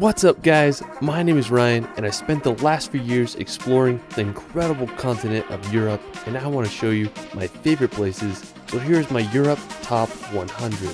What's up guys, my name is Ryan and I spent the last few years exploring the incredible continent of Europe, and I want to show you my favorite places. So here's my Europe Top 100.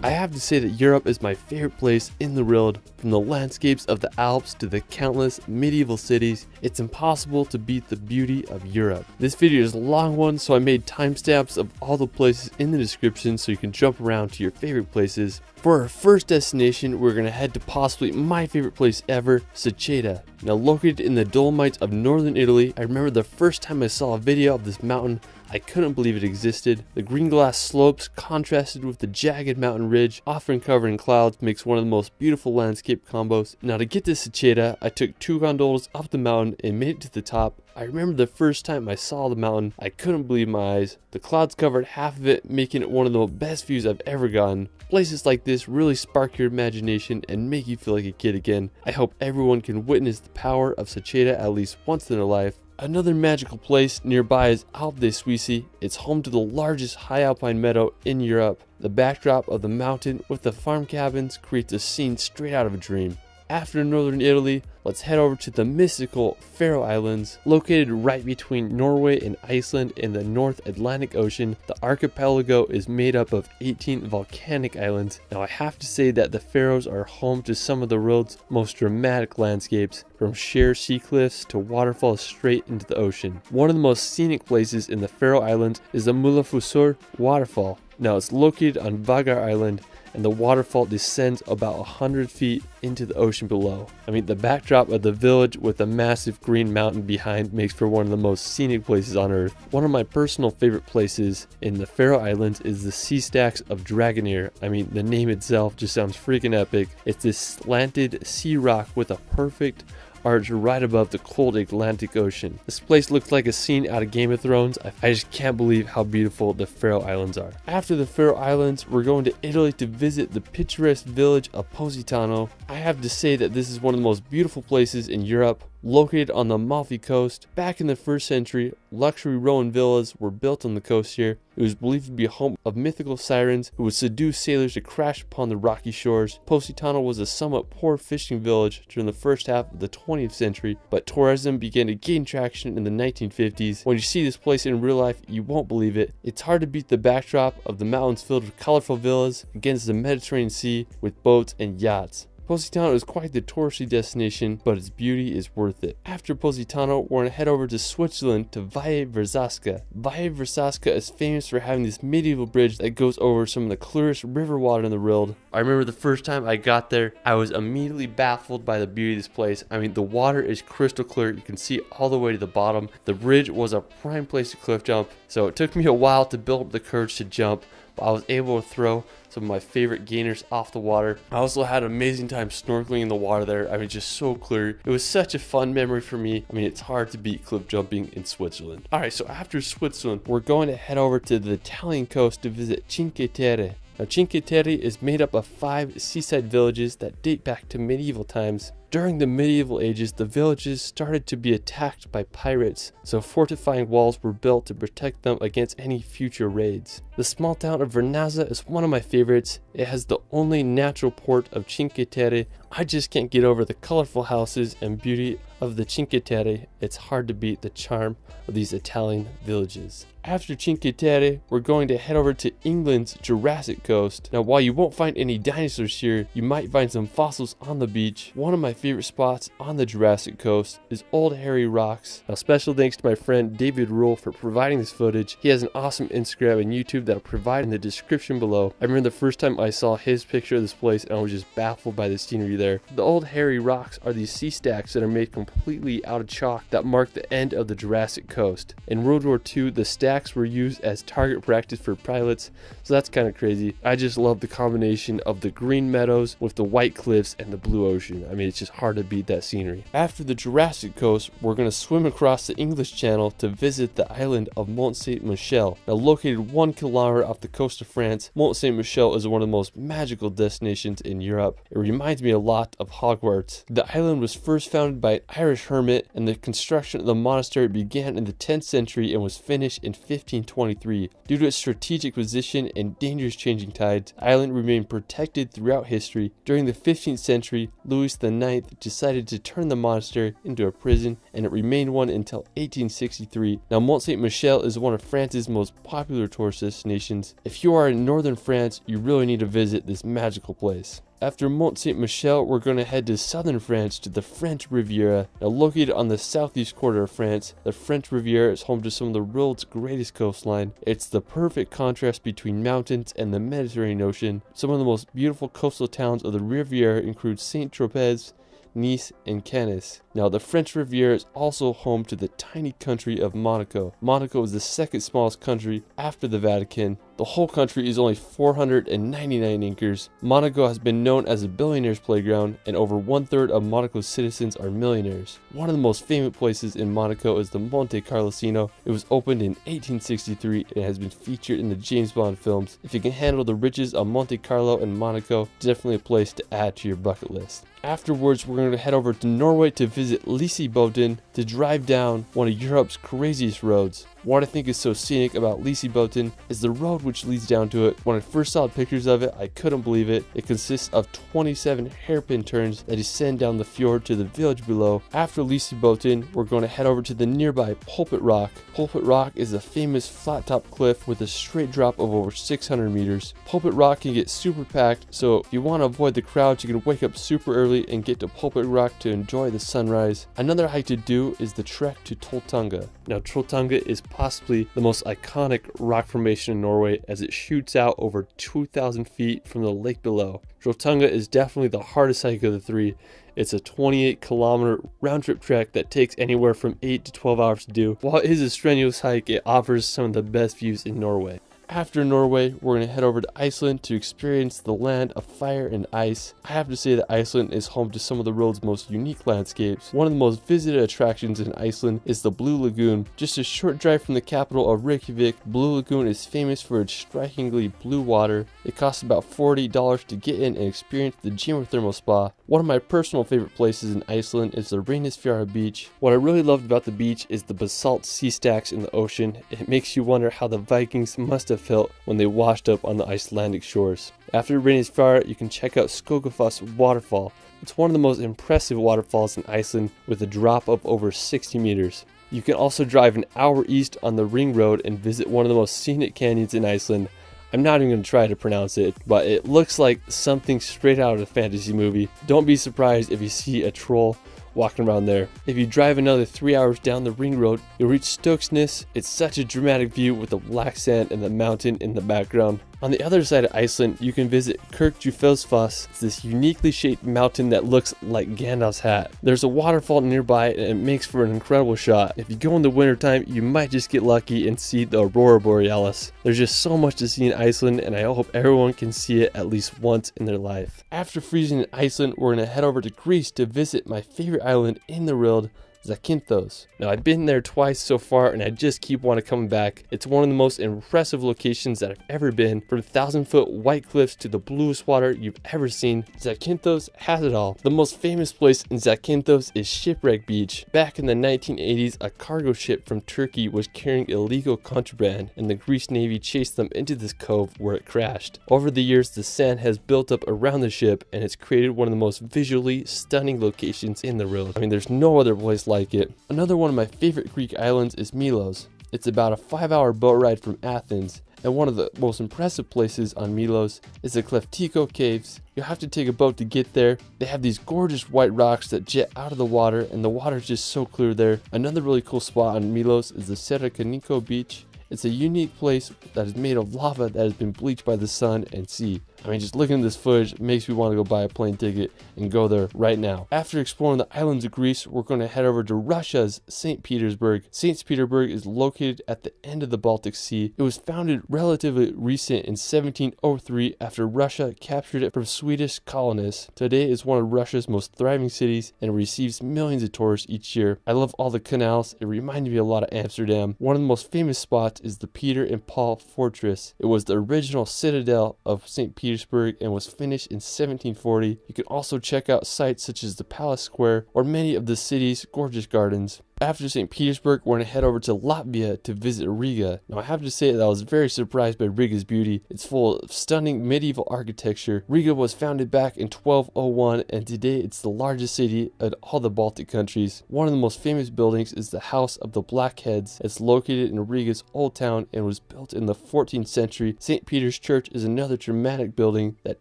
I have to say that Europe is my favorite place in the world. From the landscapes of the Alps to the countless medieval cities, it's impossible to beat the beauty of Europe. This video is a long one, so I made timestamps of all the places in the description so you can jump around to your favorite places. For our first destination, we're going to head to possibly my favorite place ever, Seceda. Now located in the Dolomites of northern Italy, I remember the first time I saw a video of this mountain, I couldn't believe it existed. The green glass slopes contrasted with the jagged mountain ridge, often covered in clouds, makes one of the most beautiful landscape combos. Now to get to Seceda, I took 2 gondolas up the mountain and made it to the top. I remember the first time I saw the mountain, I couldn't believe my eyes. The clouds covered half of it, making it one of the best views I've ever gotten. Places like this really spark your imagination and make you feel like a kid again. I hope everyone can witness the power of Seceda at least once in their life. Another magical place nearby is Alpe dei Suissi. It's home to the largest high alpine meadow in Europe. The backdrop of the mountain with the farm cabins creates a scene straight out of a dream. After northern Italy, let's head over to the mystical Faroe Islands. Located right between Norway and Iceland in the North Atlantic Ocean, the archipelago is made up of 18 volcanic islands. Now I have to say that the Faroes are home to some of the world's most dramatic landscapes, from sheer sea cliffs to waterfalls straight into the ocean. One of the most scenic places in the Faroe Islands is the Múlafossur waterfall. Now it's located on Vagar Island, and the waterfall descends about 100 feet into the ocean below. I mean, the backdrop of the village with a massive green mountain behind makes for one of the most scenic places on earth. One of my personal favorite places in the Faroe Islands is the Sea Stacks of Dragonir. I mean, the name itself just sounds freaking epic. It's this slanted sea rock with a perfect arch right above the cold Atlantic Ocean. This place looks like a scene out of Game of Thrones. I just can't believe how beautiful the Faroe Islands are. After the Faroe Islands, we're going to Italy to visit the picturesque village of Positano. I have to say that this is one of the most beautiful places in Europe. Located on the Amalfi Coast, back in the 1st century, luxury Roman villas were built on the coast here. It was believed to be a home of mythical sirens who would seduce sailors to crash upon the rocky shores. Positano was a somewhat poor fishing village during the first half of the 20th century, but tourism began to gain traction in the 1950s. When you see this place in real life, you won't believe it. It's hard to beat the backdrop of the mountains filled with colorful villas against the Mediterranean Sea with boats and yachts. Positano is quite the touristy destination, but its beauty is worth it. After Positano, we're going to head over to Switzerland to Valle Verzasca. Valle Verzasca is famous for having this medieval bridge that goes over some of the clearest river water in the world. I remember the first time I got there, I was immediately baffled by the beauty of this place. I mean, the water is crystal clear. You can see all the way to the bottom. The bridge was a prime place to cliff jump, so it took me a while to build up the courage to jump, but I was able to throw some of my favorite gainers off the water. I also had an amazing time snorkeling in the water there. I mean, just so clear. It was such a fun memory for me. I mean, it's hard to beat cliff jumping in Switzerland. All right, so after Switzerland, we're going to head over to the Italian coast to visit Cinque Terre. Now, Cinque Terre is made up of 5 seaside villages that date back to medieval times. During the medieval ages, the villages started to be attacked by pirates, so fortifying walls were built to protect them against any future raids. The small town of Vernazza is one of my favorites. It has the only natural port of Cinque Terre. I just can't get over the colorful houses and beauty of the Cinque Terre. It's hard to beat the charm of these Italian villages. After Cinque Terre, we're going to head over to England's Jurassic Coast. Now, while you won't find any dinosaurs here, you might find some fossils on the beach. One of my favorite spots on the Jurassic Coast is Old Harry Rocks. Now, special thanks to my friend David Rule for providing this footage. He has an awesome Instagram and YouTube that I'll provide in the description below. I remember the first time I saw his picture of this place and I was just baffled by the scenery there. The Old Harry Rocks are these sea stacks that are made completely out of chalk that mark the end of the Jurassic Coast. In World War II, the stacks were used as target practice for pilots, so that's kind of crazy. I just love the combination of the green meadows with the white cliffs and the blue ocean. I mean, it's just hard to beat that scenery. After the Jurassic coast, we're going to swim across the English Channel to visit the island of Mont Saint-Michel. Now located 1 kilometer off the coast of France, Mont Saint-Michel is one of the most magical destinations in Europe. It reminds me a lot of Hogwarts. The island was first founded by an Irish hermit, and the construction of the monastery began in the 10th century and was finished in 1523. Due to its strategic position and dangerous changing tides, the island remained protected throughout history. During the 15th century, Louis IX decided to turn the monastery into a prison, and it remained one until 1863. Now, Mont Saint-Michel is one of France's most popular tourist destinations. If you are in northern France, you really need to visit this magical place. After Mont Saint-Michel, we're going to head to southern France to the French Riviera. Now located on the southeast quarter of France, the French Riviera is home to some of the world's greatest coastline. It's the perfect contrast between mountains and the Mediterranean Ocean. Some of the most beautiful coastal towns of the Riviera include Saint-Tropez, Nice, and Cannes. Now, the French Riviera is also home to the tiny country of Monaco. Monaco is the second smallest country after the Vatican. The whole country is only 499 acres. Monaco has been known as a billionaire's playground, and over 1/3 of Monaco's citizens are millionaires. One of the most famous places in Monaco is the Monte Carlosino. It was opened in 1863 and has been featured in the James Bond films. If you can handle the riches of Monte Carlo and Monaco, definitely a place to add to your bucket list. Afterwards, we're going to head over to Norway to visit Lysebotn to drive down one of Europe's craziest roads. What I think is so scenic about Lysebotn is the road which leads down to it. When I first saw pictures of it, I couldn't believe it. It consists of 27 hairpin turns that descend down the fjord to the village below. After Lysebotn, we're going to head over to the nearby Pulpit Rock. Pulpit Rock is a famous flat-top cliff with a straight drop of over 600 meters. Pulpit Rock can get super packed, so if you want to avoid the crowds, you can wake up super early and get to Pulpit Rock to enjoy the sunrise. Another hike to do is the trek to Trolltunga. Now, Trolltunga is possibly the most iconic rock formation in Norway, as it shoots out over 2,000 feet from the lake below. Trolltunga is definitely the hardest hike of the three. It's a 28-kilometer round-trip trek that takes anywhere from 8 to 12 hours to do. While it is a strenuous hike, it offers some of the best views in Norway. After Norway, we're going to head over to Iceland to experience the land of fire and ice. I have to say that Iceland is home to some of the world's most unique landscapes. One of the most visited attractions in Iceland is the Blue Lagoon. Just a short drive from the capital of Reykjavik, Blue Lagoon is famous for its strikingly blue water. It costs about $40 to get in and experience the geothermal spa. One of my personal favorite places in Iceland is the Reynisfjara beach. What I really loved about the beach is the basalt sea stacks in the ocean. It makes you wonder how the Vikings must have felt when they washed up on the Icelandic shores. After Reynisfjara, you can check out Skogafoss waterfall. It's one of the most impressive waterfalls in Iceland with a drop of over 60 meters. You can also drive an hour east on the Ring Road and visit one of the most scenic canyons in Iceland. I'm not even going to try to pronounce it, but it looks like something straight out of a fantasy movie. Don't be surprised if you see a troll walking around there. If you drive another 3 hours down the Ring Road, you'll reach Stokesness. It's such a dramatic view with the black sand and the mountain in the background. On the other side of Iceland, you can visit Kirkjufelsfoss. It's this uniquely shaped mountain that looks like Gandalf's hat. There's a waterfall nearby and it makes for an incredible shot. If you go in the wintertime, you might just get lucky and see the Aurora Borealis. There's just so much to see in Iceland, and I hope everyone can see it at least once in their life. After freezing in Iceland, we're going to head over to Greece to visit my favorite island in the world, Zakynthos. Now, I've been there twice so far and I just keep wanting to come back. It's one of the most impressive locations that I've ever been. From 1,000-foot white cliffs to the bluest water you've ever seen, Zakynthos has it all. The most famous place in Zakynthos is Shipwreck Beach. Back in the 1980s, a cargo ship from Turkey was carrying illegal contraband, and the Greece Navy chased them into this cove where it crashed. Over the years, the sand has built up around the ship and it's created one of the most visually stunning locations in the world. I mean, there's no other place like it. Another one of my favorite Greek islands is Milos. It's about a 5-hour boat ride from Athens, and one of the most impressive places on Milos is the Kleftiko Caves. You'll have to take a boat to get there. They have these gorgeous white rocks that jet out of the water, and the water is just so clear there. Another really cool spot on Milos is the Serakaniko Beach. It's a unique place that is made of lava that has been bleached by the sun and sea. I mean, just looking at this footage makes me want to go buy a plane ticket and go there right now. After exploring the islands of Greece, we're going to head over to Russia's St. Petersburg. St. Petersburg is located at the end of the Baltic Sea. It was founded relatively recent in 1703 after Russia captured it from Swedish colonists. Today it's one of Russia's most thriving cities and receives millions of tourists each year. I love all the canals. It reminded me a lot of Amsterdam. One of the most famous spots is the Peter and Paul Fortress. It was the original citadel of St. Petersburg and was finished in 1740. You can also check out sites such as the Palace Square or many of the city's gorgeous gardens. After St. Petersburg, we're going to head over to Latvia to visit Riga. Now, I have to say that I was very surprised by Riga's beauty. It's full of stunning medieval architecture. Riga was founded back in 1201, and today it's the largest city of all the Baltic countries. One of the most famous buildings is the House of the Blackheads. It's located in Riga's Old Town and was built in the 14th century. St. Peter's Church is another dramatic building that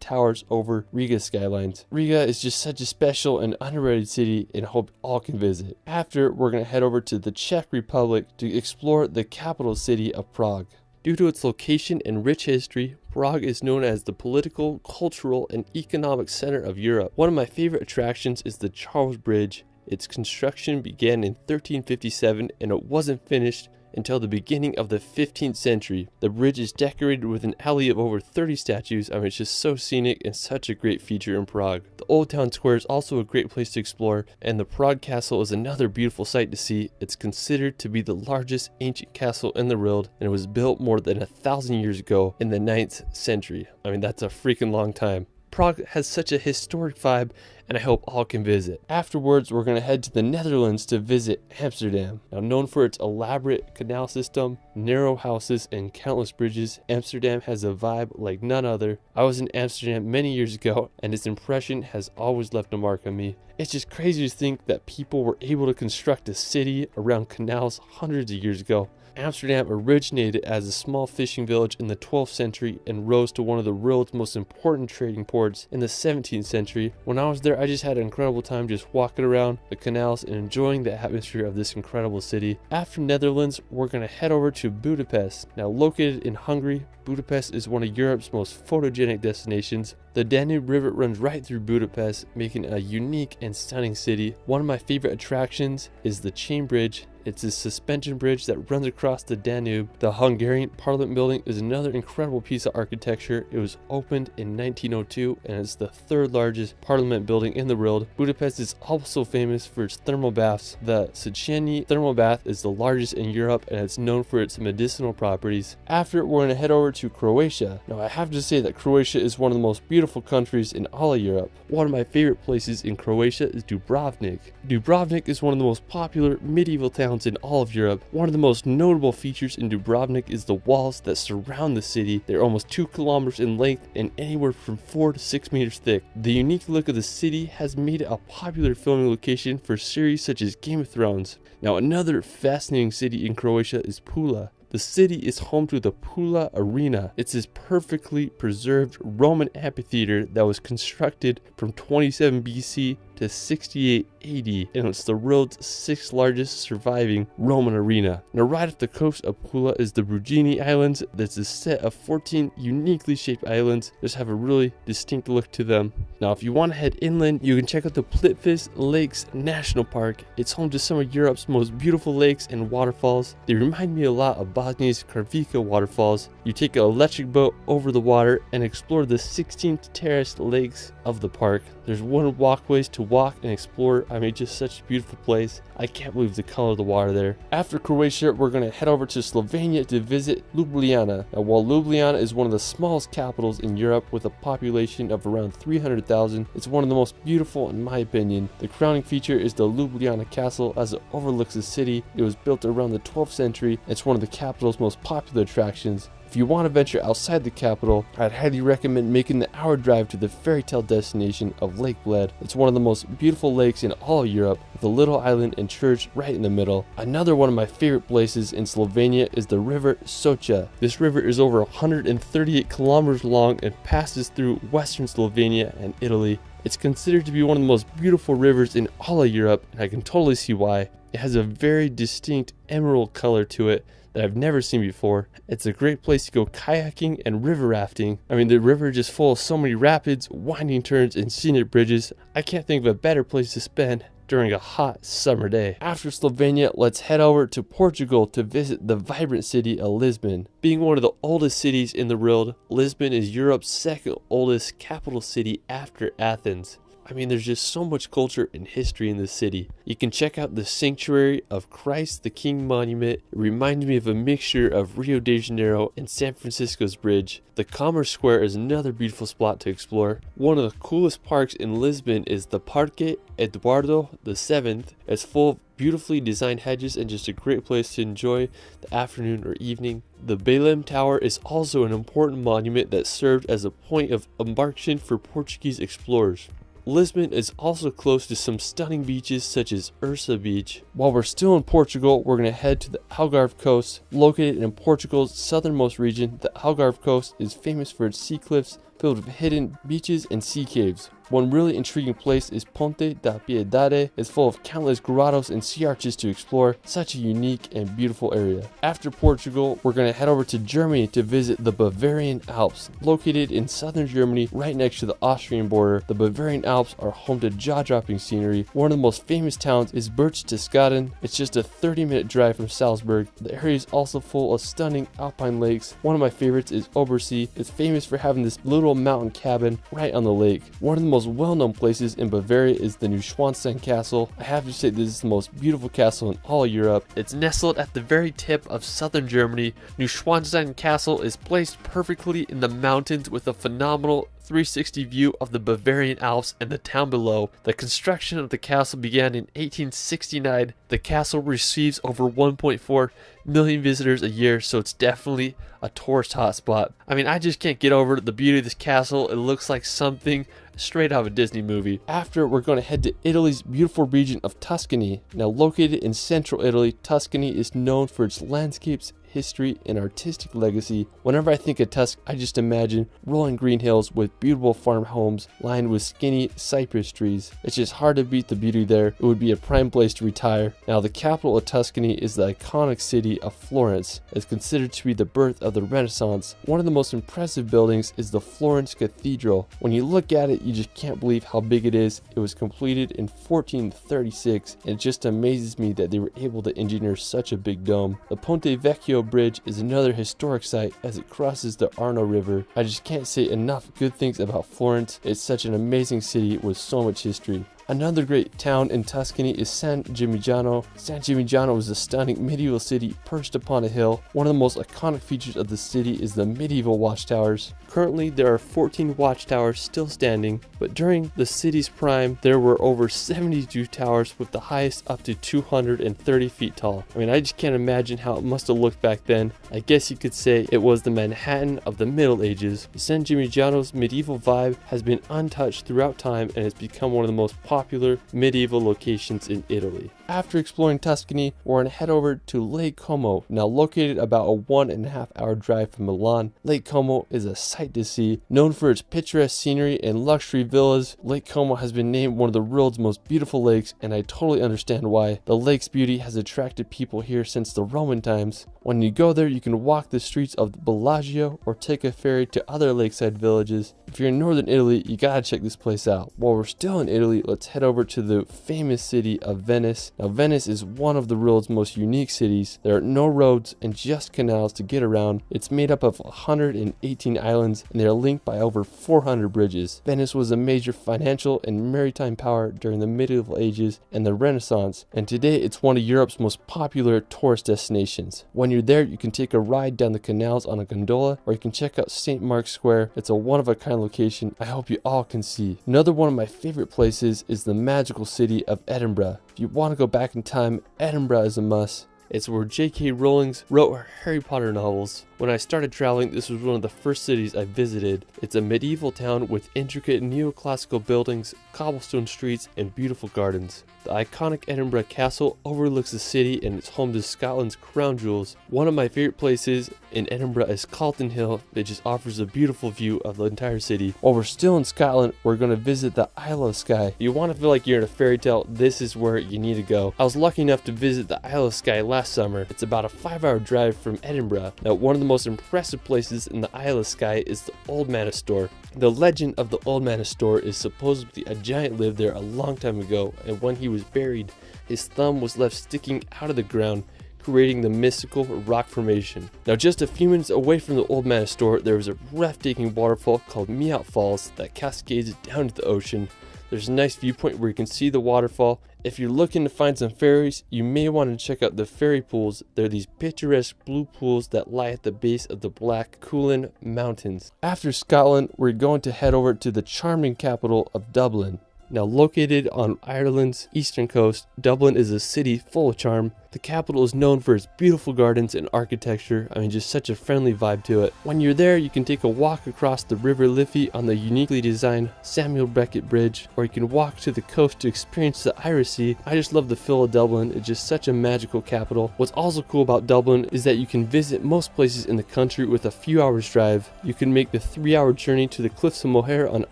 towers over Riga's skylines. Riga is just such a special and underrated city, and I hope all can visit. After, we're going to head over to the Czech Republic to explore the capital city of Prague. Due to its location and rich history, Prague is known as the political, cultural, and economic center of Europe. One of my favorite attractions is the Charles Bridge. Its construction began in 1357 and it wasn't finished until the beginning of the 15th century. The bridge is decorated with an alley of over 30 statues. I mean, it's just so scenic and such a great feature in Prague. The Old Town Square is also a great place to explore, and the Prague Castle is another beautiful sight to see. It's considered to be the largest ancient castle in the world, and it was built more than 1,000 years ago in the 9th century. I mean, that's a freaking long time. Prague has such a historic vibe, and I hope all can visit. Afterwards, we're going to head to the Netherlands to visit Amsterdam. Now, known for its elaborate canal system, narrow houses, and countless bridges, Amsterdam has a vibe like none other. I was in Amsterdam many years ago, and its impression has always left a mark on me. It's just crazy to think that people were able to construct a city around canals hundreds of years ago. Amsterdam originated as a small fishing village in the 12th century and rose to one of the world's most important trading ports in the 17th century. When I was there, I just had an incredible time just walking around the canals and enjoying the atmosphere of this incredible city. After Netherlands, we're going to head over to Budapest. Now, located in Hungary, Budapest is one of Europe's most photogenic destinations. The Danube River runs right through Budapest, making it a unique and stunning city. One of my favorite attractions is the Chain Bridge. It's a suspension bridge that runs across the Danube. The Hungarian Parliament building is another incredible piece of architecture. It was opened in 1902 and it's the third largest parliament building in the world. Budapest is also famous for its thermal baths. The Széchenyi thermal bath is the largest in Europe and it's known for its medicinal properties. After, we're going to head over to Croatia. Now, I have to say that Croatia is one of the most beautiful countries in all of Europe. One of my favorite places in Croatia is Dubrovnik. Dubrovnik is one of the most popular medieval towns in all of Europe. One of the most notable features in Dubrovnik is the walls that surround the city. They're almost 2 kilometers in length and anywhere from 4 to 6 meters thick. The unique look of the city has made it a popular filming location for series such as Game of Thrones. Now, another fascinating city in Croatia is Pula. The city is home to the Pula Arena. It's this perfectly preserved Roman amphitheater that was constructed from 27 BC to 68 AD, and it's the world's 6th largest surviving Roman arena. Now, right off the coast of Pula is the Brugini Islands. That's a set of 14 uniquely shaped islands. Just have a really distinct look to them. Now, if you want to head inland, you can check out the Plitvice Lakes National Park. It's home to some of Europe's most beautiful lakes and waterfalls. They remind me a lot of Bosnia's Karvika waterfalls. You take an electric boat over the water and explore the 16 terraced lakes of the park. There's wooden walkways to walk and explore. I mean, just such a beautiful place. I can't believe the color of the water there. After Croatia, we're going to head over to Slovenia to visit Ljubljana. Now, while Ljubljana is one of the smallest capitals in Europe with a population of around 300,000, it's one of the most beautiful in my opinion. The crowning feature is the Ljubljana Castle as it overlooks the city. It was built around the 12th century. It's one of the capital's most popular attractions. If you want to venture outside the capital, I'd highly recommend making the hour drive to the fairy tale destination of Lake Bled. It's one of the most beautiful lakes in all of Europe, with a little island and church right in the middle. Another one of my favorite places in Slovenia is the river Socha. This river is over 138 kilometers long and passes through western Slovenia and Italy. It's considered to be one of the most beautiful rivers in all of Europe, and I can totally see why. It has a very distinct emerald color to it that I've never seen before. It's a great place to go kayaking and river rafting. I mean, the river is just full of so many rapids, winding turns, and scenic bridges. I can't think of a better place to spend during a hot summer day. After Slovenia, let's head over to Portugal to visit the vibrant city of Lisbon. Being one of the oldest cities in the world, Lisbon is Europe's second oldest capital city after Athens. I mean, there's just so much culture and history in this city. You can check out the Sanctuary of Christ the King monument. It reminds me of a mixture of Rio de Janeiro and San Francisco's bridge. The Commerce Square is another beautiful spot to explore. One of the coolest parks in Lisbon is the Parque Eduardo VII. It's full of beautifully designed hedges and just a great place to enjoy the afternoon or evening. The Belém Tower is also an important monument that served as a point of embarkation for Portuguese explorers. Lisbon is also close to some stunning beaches such as Ursa Beach. While we're still in Portugal, we're going to head to the Algarve coast. Located in Portugal's southernmost region, the Algarve coast is famous for its sea cliffs filled with hidden beaches and sea caves. One really intriguing place is Ponte da Piedade. It's full of countless grottos and sea arches to explore. Such a unique and beautiful area. After Portugal, we're going to head over to Germany to visit the Bavarian Alps. Located in southern Germany, right next to the Austrian border, the Bavarian Alps are home to jaw-dropping scenery. One of the most famous towns is Berchtesgaden. It's just a 30-minute drive from Salzburg. The area is also full of stunning alpine lakes. One of my favorites is Obersee. It's famous for having this little mountain cabin right on the lake. One of the most well-known places in Bavaria is the Neuschwanstein Castle. I have to say this is the most beautiful castle in all Europe. It's nestled at the very tip of southern Germany. Neuschwanstein Castle is placed perfectly in the mountains with a phenomenal 360 view of the Bavarian Alps and the town below. The construction of the castle began in 1869. The castle receives over 1.4 million visitors a year, so it's definitely a tourist hotspot. I mean, I just can't get over the beauty of this castle. It looks like something straight out of a Disney movie. After, we're going to head to Italy's beautiful region of Tuscany. Now located in central Italy, Tuscany is known for its landscapes, history, and artistic legacy. Whenever I think of Tuscany, I just imagine rolling green hills with beautiful farm homes lined with skinny cypress trees. It's just hard to beat the beauty there. It would be a prime place to retire. Now, the capital of Tuscany is the iconic city of Florence. It's considered to be the birth of the Renaissance. One of the most impressive buildings is the Florence Cathedral. When you look at it, you just can't believe how big it is. It was completed in 1436, and it just amazes me that they were able to engineer such a big dome. The Ponte Vecchio Bridge is another historic site as it crosses the Arno River. I just can't say enough good things about Florence. It's such an amazing city with so much history. Another great town in Tuscany is San Gimignano. San Gimignano is a stunning medieval city perched upon a hill. One of the most iconic features of the city is the medieval watchtowers. Currently, there are 14 watchtowers still standing, but during the city's prime, there were over 72 towers with the highest up to 230 feet tall. I mean, I just can't imagine how it must have looked back then. I guess you could say it was the Manhattan of the Middle Ages. San Gimignano's medieval vibe has been untouched throughout time and has become one of the most popular medieval locations in Italy. After exploring Tuscany, we're going to head over to Lake Como. Now located about a 1.5 hour drive from Milan, Lake Como is a sight to see. Known for its picturesque scenery and luxury villas, Lake Como has been named one of the world's most beautiful lakes, and I totally understand why. The lake's beauty has attracted people here since the Roman times. When you go there, you can walk the streets of Bellagio or take a ferry to other lakeside villages. If you're in northern Italy, you gotta check this place out. While we're still in Italy, let's head over to the famous city of Venice. Now, Venice is one of the world's most unique cities. There are no roads and just canals to get around. It's made up of 118 islands, and they are linked by over 400 bridges. Venice was a major financial and maritime power during the medieval ages and the Renaissance, and today it's one of Europe's most popular tourist destinations. When you're there, you can take a ride down the canals on a gondola, or you can check out St. Mark's Square. It's a one-of-a-kind location I hope you all can see. Another one of my favorite places is the magical city of Edinburgh. If you want to go back in time, Edinburgh is a must. It's where J.K. Rowling wrote her Harry Potter novels. When I started traveling, this was one of the first cities I visited. It's a medieval town with intricate neoclassical buildings, cobblestone streets, and beautiful gardens. The iconic Edinburgh Castle overlooks the city and it's home to Scotland's crown jewels. One of my favorite places in Edinburgh is Calton Hill. It just offers a beautiful view of the entire city. While we're still in Scotland, we're going to visit the Isle of Skye. If you want to feel like you're in a fairy tale, this is where you need to go. I was lucky enough to visit the Isle of Skye last last summer. It's about a 5-hour drive from Edinburgh. Now, one of the most impressive places in the Isle of Skye is the Old Manor Store. The legend of the Old Manor Store is supposedly a giant lived there a long time ago, and when he was buried, his thumb was left sticking out of the ground, creating the mystical rock formation. Now, just a few minutes away from the Old Manor Store, there is a breathtaking waterfall called Meout Falls that cascades down to the ocean. There's a nice viewpoint where you can see the waterfall. If you're looking to find some ferries, you may want to check out the ferry pools. They're these picturesque blue pools that lie at the base of the Black Cuillin Mountains. After Scotland, we're going to head over to the charming capital of Dublin. Now, located on Ireland's eastern coast, Dublin is a city full of charm. The capital is known for its beautiful gardens and architecture. I mean, just such a friendly vibe to it. When you're there, you can take a walk across the River Liffey on the uniquely designed Samuel Beckett Bridge, or you can walk to the coast to experience the Irish Sea. I just love the feel of Dublin. It's just such a magical capital. What's also cool about Dublin is that you can visit most places in the country with a few hours drive. You can make the 3-hour journey to the Cliffs of Moher on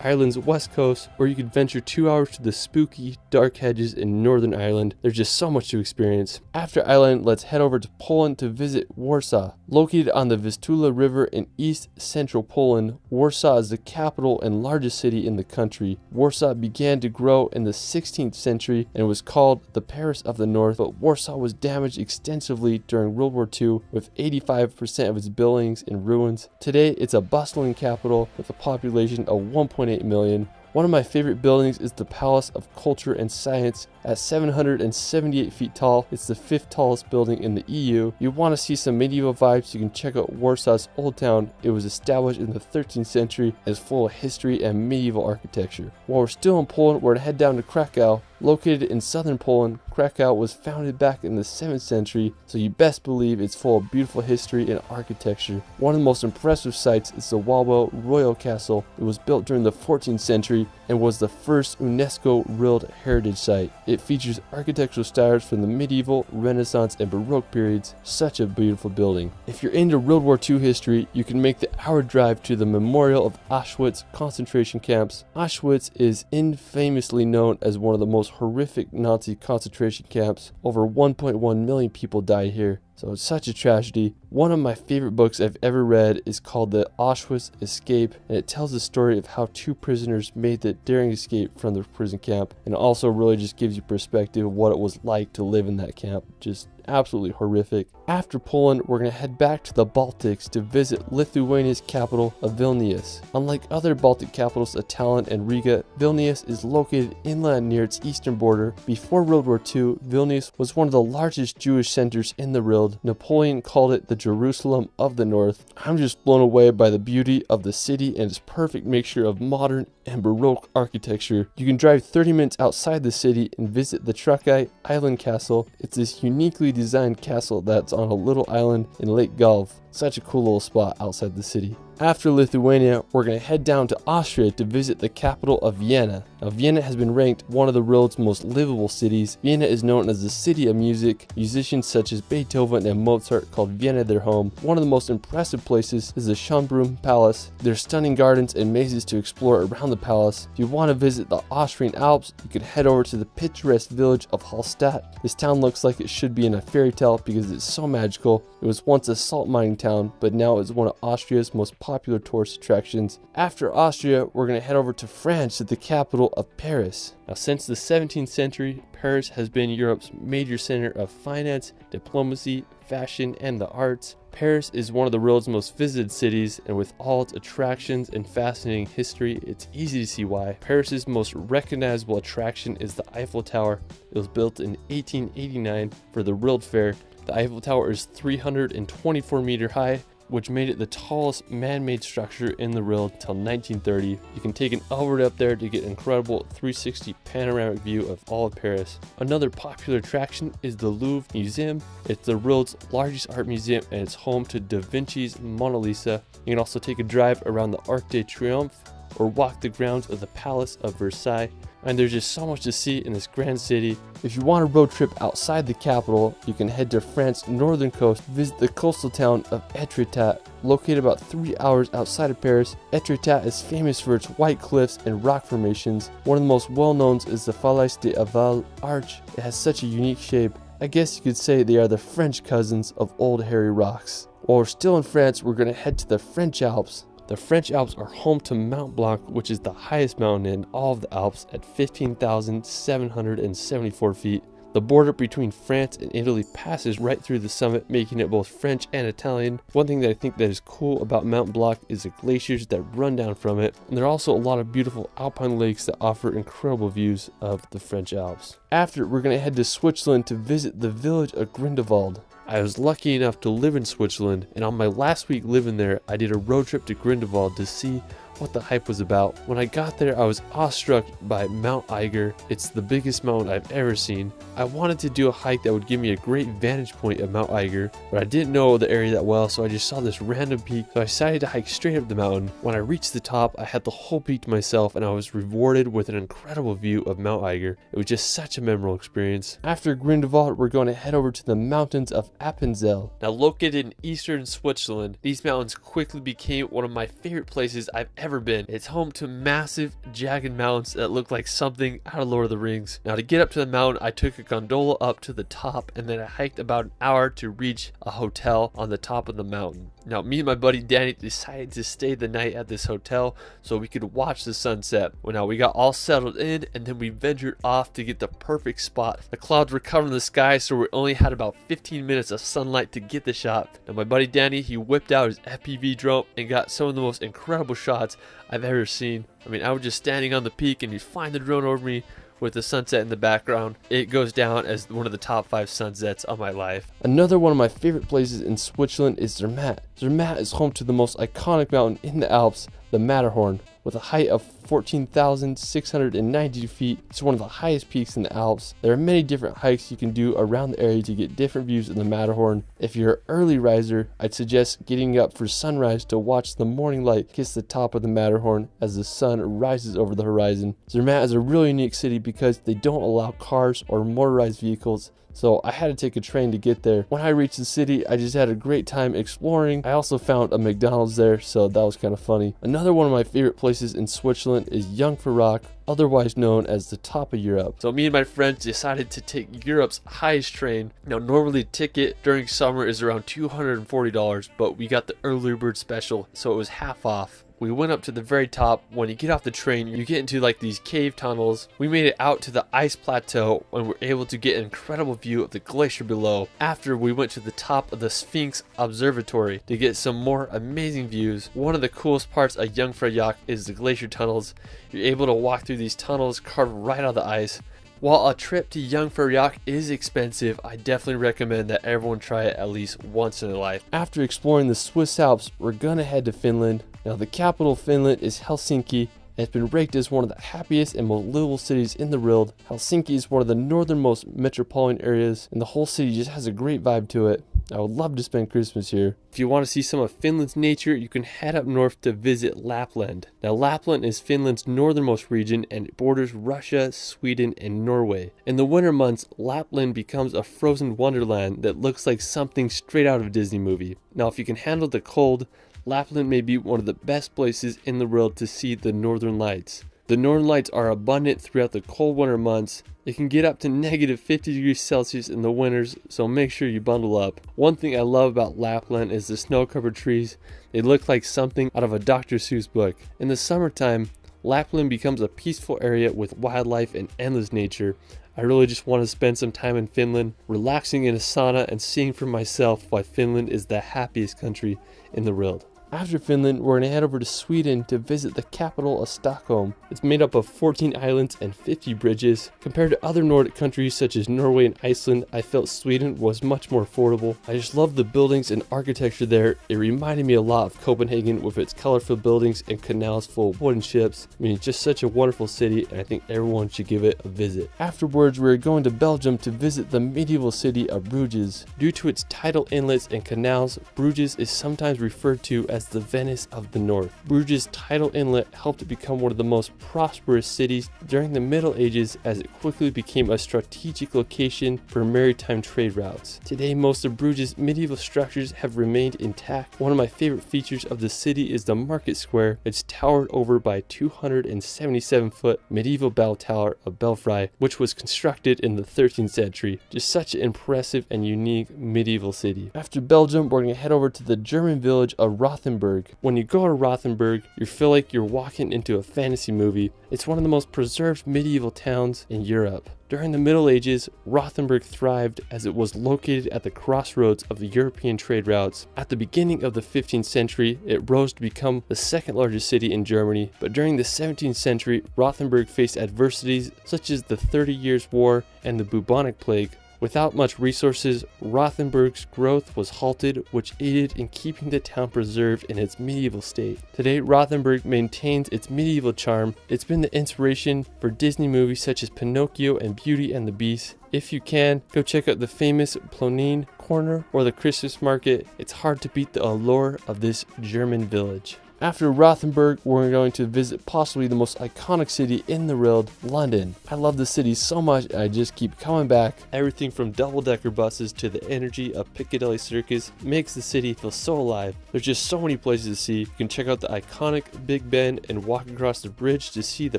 Ireland's west coast, or you could venture 2 hours to the spooky dark hedges in Northern Ireland. There's just so much to experience. After Ireland, let's head over to Poland to visit Warsaw. Located on the Vistula River in east central Poland, Warsaw is the capital and largest city in the country. Warsaw began to grow in the 16th century and was called the Paris of the North, but Warsaw was damaged extensively during World War II, with 85% of its buildings in ruins. Today, it's a bustling capital with a population of 1.8 million. One of my favorite buildings is the Palace of Culture and Science. At 778 feet tall, it's the 5th tallest building in the EU. You want to see some medieval vibes, you can check out Warsaw's Old Town. It was established in the 13th century and is full of history and medieval architecture. While we're still in Poland, we're going to head down to Krakow. Located in southern Poland, Krakow was founded back in the 7th century, so you best believe it's full of beautiful history and architecture. One of the most impressive sights is the Wawel Royal Castle. It was built during the 14th century and was the first UNESCO World Heritage Site. It features architectural styles from the medieval, Renaissance, and Baroque periods. Such a beautiful building. If you're into World War II history, you can make the hour drive to the Memorial of Auschwitz concentration camps. Auschwitz is infamously known as one of the most horrific Nazi concentration camps. Over 1.1 million people died here. So it's such a tragedy. One of my favorite books I've ever read is called The Auschwitz Escape, and it tells the story of how 2 prisoners made the daring escape from the prison camp, and also really just gives you perspective of what it was like to live in that camp. Just absolutely horrific. After Poland, we're going to head back to the Baltics to visit Lithuania's capital of Vilnius. Unlike other Baltic capitals of Tallinn and Riga, Vilnius is located inland near its eastern border. Before World War II, Vilnius was one of the largest Jewish centers in the world. Napoleon called it the Jerusalem of the North. I'm just blown away by the beauty of the city and its perfect mixture of modern and Baroque architecture. You can drive 30 minutes outside the city and visit the Trakai Island Castle. It's this uniquely designed castle that's on a little island in Lake Galv. Such a cool little spot outside the city. After Lithuania, we're going to head down to Austria to visit the capital of Vienna. Now, Vienna has been ranked one of the world's most livable cities. Vienna is known as the city of music. Musicians such as Beethoven and Mozart called Vienna their home. One of the most impressive places is the Schönbrunn Palace. There's stunning gardens and mazes to explore around the palace. If you want to visit the Austrian Alps, you can head over to the picturesque village of Hallstatt. This town looks like it should be in a fairy tale because it's so magical. It was once a salt mining town, but now it's one of Austria's most popular tourist attractions. After Austria, we're going to head over to France, to the capital of Paris. Now, since the 17th century, Paris has been Europe's major center of finance, diplomacy, fashion, and the arts. Paris is one of the world's most visited cities, and with all its attractions and fascinating history, it's easy to see why. Paris's most recognizable attraction is the Eiffel Tower. It was built in 1889 for the World Fair. The Eiffel Tower is 324 meters high, which made it the tallest man-made structure in the world till 1930. You can take an elevator up there to get an incredible 360 panoramic view of all of Paris. Another popular attraction is the Louvre Museum. It's the world's largest art museum and it's home to Da Vinci's Mona Lisa. You can also take a drive around the Arc de Triomphe or walk the grounds of the Palace of Versailles. And there's just so much to see in this grand city. If you want a road trip outside the capital, you can head to France's northern coast, visit the coastal town of Etretat. Located about 3 hours outside of Paris, Etretat is famous for its white cliffs and rock formations. One of the most well-known is the Falaise de Aval Arch. It has such a unique shape. I guess you could say they are the French cousins of Old Hairy Rocks. While we're still in France, we're going to head to the French Alps. The French Alps are home to Mont Blanc, which is the highest mountain in all of the Alps at 15,774 feet. The border between France and Italy passes right through the summit, making it both French and Italian. One thing that I think that is cool about Mont Blanc is the glaciers that run down from it. And there are also a lot of beautiful alpine lakes that offer incredible views of the French Alps. After, we're going to head to Switzerland to visit the village of Grindelwald. I was lucky enough to live in Switzerland, and on my last week living there, I did a road trip to Grindelwald to see what the hype was about. When I got there, I was awestruck by Mount Eiger. It's the biggest mountain I've ever seen. I wanted to do a hike that would give me a great vantage point of Mount Eiger, but I didn't know the area that well, so I just saw this random peak, so I decided to hike straight up the mountain. When I reached the top, I had the whole peak to myself, and I was rewarded with an incredible view of Mount Eiger. It was just such a memorable experience. After Grindelwald, we're going to head over to the mountains of Appenzell. Now located in eastern Switzerland, these mountains quickly became one of my favorite places I've ever been. It's home to massive jagged mountains that look like something out of Lord of the Rings. Now to get up to the mountain, I took a gondola up to the top, and then I hiked about an hour to reach a hotel on the top of the mountain. Now me and my buddy Danny decided to stay the night at this hotel so we could watch the sunset. Well, now we got all settled in, and then we ventured off to get the perfect spot. The clouds were covering the sky, so we only had about 15 minutes of sunlight to get the shot. Now my buddy Danny, he whipped out his FPV drone and got some of the most incredible shots I've ever seen. I mean, I was just standing on the peak, and he'd flying the drone over me with the sunset in the background. It goes down as one of the top 5 sunsets of my life. Another one of my favorite places in Switzerland is Zermatt. Zermatt is home to the most iconic mountain in the Alps, the Matterhorn. With a height of 14,690 feet, it's one of the highest peaks in the Alps. There are many different hikes you can do around the area to get different views of the Matterhorn. If you're an early riser, I'd suggest getting up for sunrise to watch the morning light kiss the top of the Matterhorn as the sun rises over the horizon. Zermatt is a really unique city because they don't allow cars or motorized vehicles, so I had to take a train to get there. When I reached the city, I just had a great time exploring. I also found a McDonald's there, so that was kind of funny. Another one of my favorite places in Switzerland is Jungfraujoch, otherwise known as the top of Europe. So me and my friends decided to take Europe's highest train. Now normally the ticket during summer is around $240, but we got the early bird special, so it was half off. We went up to the very top. When you get off the train, you get into like these cave tunnels. We made it out to the ice plateau and were able to get an incredible view of the glacier below. After, we went to the top of the Sphinx Observatory to get some more amazing views. One of the coolest parts of Jungfraujoch is the glacier tunnels. You're able to walk through these tunnels carved right out of the ice. While a trip to Jungfraujoch is expensive, I definitely recommend that everyone try it at least once in their life. After exploring the Swiss Alps, we're gonna head to Finland. Now the capital of Finland is Helsinki, and it's been ranked as one of the happiest and most livable cities in the world. Helsinki is one of the northernmost metropolitan areas, and the whole city just has a great vibe to it. I would love to spend Christmas here. If you want to see some of Finland's nature, you can head up north to visit Lapland. Now Lapland is Finland's northernmost region, and it borders Russia, Sweden, and Norway. In the winter months, Lapland becomes a frozen wonderland that looks like something straight out of a Disney movie. Now if you can handle the cold, Lapland may be one of the best places in the world to see the northern lights. The northern lights are abundant throughout the cold winter months. It can get up to negative 50 degrees Celsius in the winters, so make sure you bundle up. One thing I love about Lapland is the snow-covered trees. They look like something out of a Dr. Seuss book. In the summertime, Lapland becomes a peaceful area with wildlife and endless nature. I really just want to spend some time in Finland, relaxing in a sauna and seeing for myself why Finland is the happiest country in the world. After Finland, we're going to head over to Sweden to visit the capital of Stockholm. It's made up of 14 islands and 50 bridges. Compared to other Nordic countries such as Norway and Iceland, I felt Sweden was much more affordable. I just love the buildings and architecture there. It reminded me a lot of Copenhagen with its colorful buildings and canals full of wooden ships. I mean, it's just such a wonderful city, and I think everyone should give it a visit. Afterwards, we're going to Belgium to visit the medieval city of Bruges. Due to its tidal inlets and canals, Bruges is sometimes referred to as as the Venice of the North. Bruges' tidal inlet helped it become one of the most prosperous cities during the Middle Ages as it quickly became a strategic location for maritime trade routes. Today, most of Bruges' medieval structures have remained intact. One of my favorite features of the city is the market square. It's towered over by a 277-foot medieval bell tower of Belfry, which was constructed in the 13th century. Just such an impressive and unique medieval city. After Belgium, we're going to head over to the German village of Rothenburg. When you go to Rothenburg, you feel like you're walking into a fantasy movie. It's one of the most preserved medieval towns in Europe. During the Middle Ages, Rothenburg thrived as it was located at the crossroads of the European trade routes. At the beginning of the 15th century, it rose to become the second largest city in Germany, but during the 17th century, Rothenburg faced adversities such as the 30 Years' War and the bubonic plague. Without much resources, Rothenburg's growth was halted, which aided in keeping the town preserved in its medieval state. Today, Rothenburg maintains its medieval charm. It's been the inspiration for Disney movies such as Pinocchio and Beauty and the Beast. If you can, go check out the famous Plonine Corner or the Christmas market. It's hard to beat the allure of this German village. After Rothenburg, we're going to visit possibly the most iconic city in the world, London. I love the city so much, I just keep coming back. Everything from double-decker buses to the energy of Piccadilly Circus makes the city feel so alive. There's just so many places to see. You can check out the iconic Big Ben and walk across the bridge to see the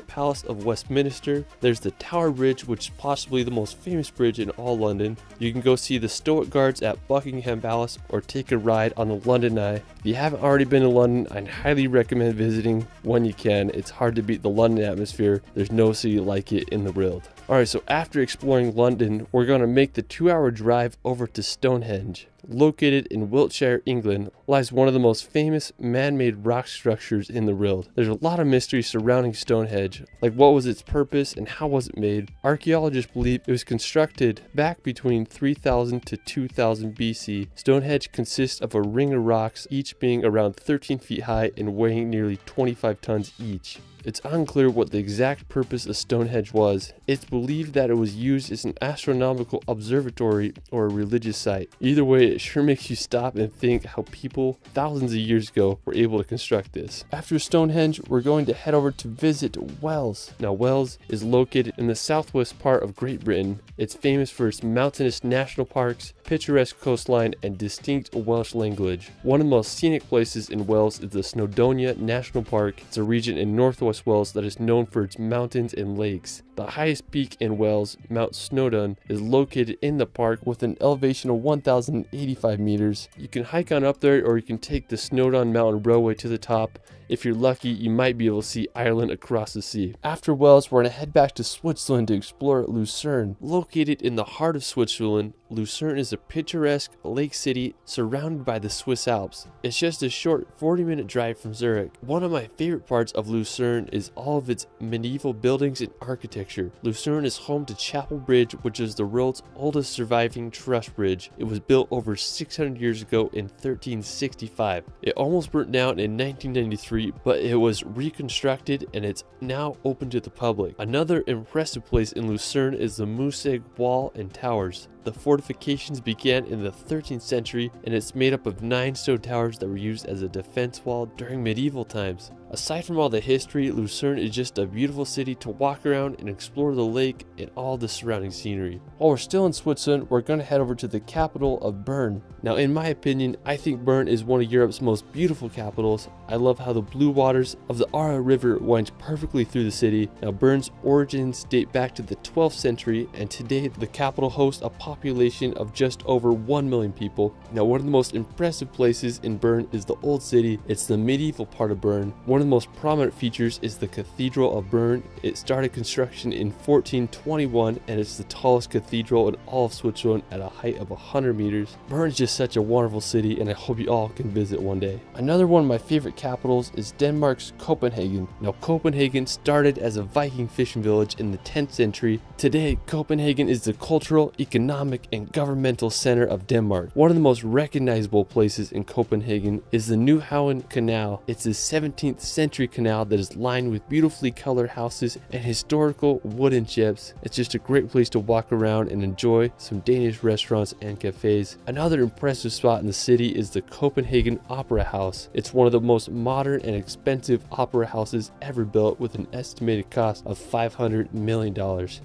Palace of Westminster. There's the Tower Bridge, which is possibly the most famous bridge in all London. You can go see the Stoic Guards at Buckingham Palace or take a ride on the London Eye. If you haven't already been to London, I'd highly recommend visiting when you can. It's hard to beat the London atmosphere. There's no city like it in the world. Alright, so after exploring London, we're going to make the 2-hour drive over to Stonehenge. Located in Wiltshire, England, lies one of the most famous man-made rock structures in the world. There's a lot of mystery surrounding Stonehenge, like what was its purpose and how was it made. Archaeologists believe it was constructed back between 3000 to 2000 BC. Stonehenge consists of a ring of rocks, each being around 13 feet high and weighing nearly 25 tons each. It's unclear what the exact purpose of Stonehenge was. It's believed that it was used as an astronomical observatory or a religious site. Either way, it sure makes you stop and think how people thousands of years ago were able to construct this. After Stonehenge, we're going to head over to visit Wales. Now, Wales is located in the southwest part of Great Britain. It's famous for its mountainous national parks, picturesque coastline, and distinct Welsh language. One of the most scenic places in Wales is the Snowdonia National Park. It's a region in northwest Wales that is known for its mountains and lakes. The highest peak in Wales, Mount Snowdon, is located in the park with an elevation of 1,085 meters. You can hike on up there, or you can take the Snowdon Mountain Railway to the top. If you're lucky, you might be able to see Ireland across the sea. After Wales, we're going to head back to Switzerland to explore Lucerne. Located in the heart of Switzerland, Lucerne is a picturesque lake city surrounded by the Swiss Alps. It's just a short 40-minute drive from Zurich. One of my favorite parts of Lucerne is all of its medieval buildings and architecture. Lucerne is home to Chapel Bridge, which is the world's oldest surviving truss bridge. It was built over 600 years ago in 1365. It almost burnt down in 1993, but it was reconstructed and it's now open to the public. Another impressive place in Lucerne is the Mussig Wall and Towers. The fortifications began in the 13th century, and it's made up of 9 stone towers that were used as a defense wall during medieval times. Aside from all the history, Lucerne is just a beautiful city to walk around and explore the lake and all the surrounding scenery. While we're still in Switzerland, we're going to head over to the capital of Bern. Now, in my opinion, I think Bern is one of Europe's most beautiful capitals. I love how the blue waters of the Aare River winds perfectly through the city. Now, Bern's origins date back to the 12th century, and today the capital hosts a population of just over 1 million people. Now, one of the most impressive places in Bern is the Old City. It's the medieval part of Bern. One of the most prominent features is the Cathedral of Bern. It started construction in 1421, and it's the tallest cathedral in all of Switzerland at a height of 100 meters. Bern is just such a wonderful city, and I hope you all can visit one day. Another one of my favorite capitals is Denmark's Copenhagen. Now, Copenhagen started as a Viking fishing village in the 10th century. Today, Copenhagen is the cultural, economic, and governmental center of Denmark. One of the most recognizable places in Copenhagen is the Nyhavn Canal. It's a 17th century canal that is lined with beautifully colored houses and historical wooden ships. It's just a great place to walk around and enjoy some Danish restaurants and cafes. Another impressive spot in the city is the Copenhagen Opera House. It's one of the most modern and expensive opera houses ever built, with an estimated cost of $500 million.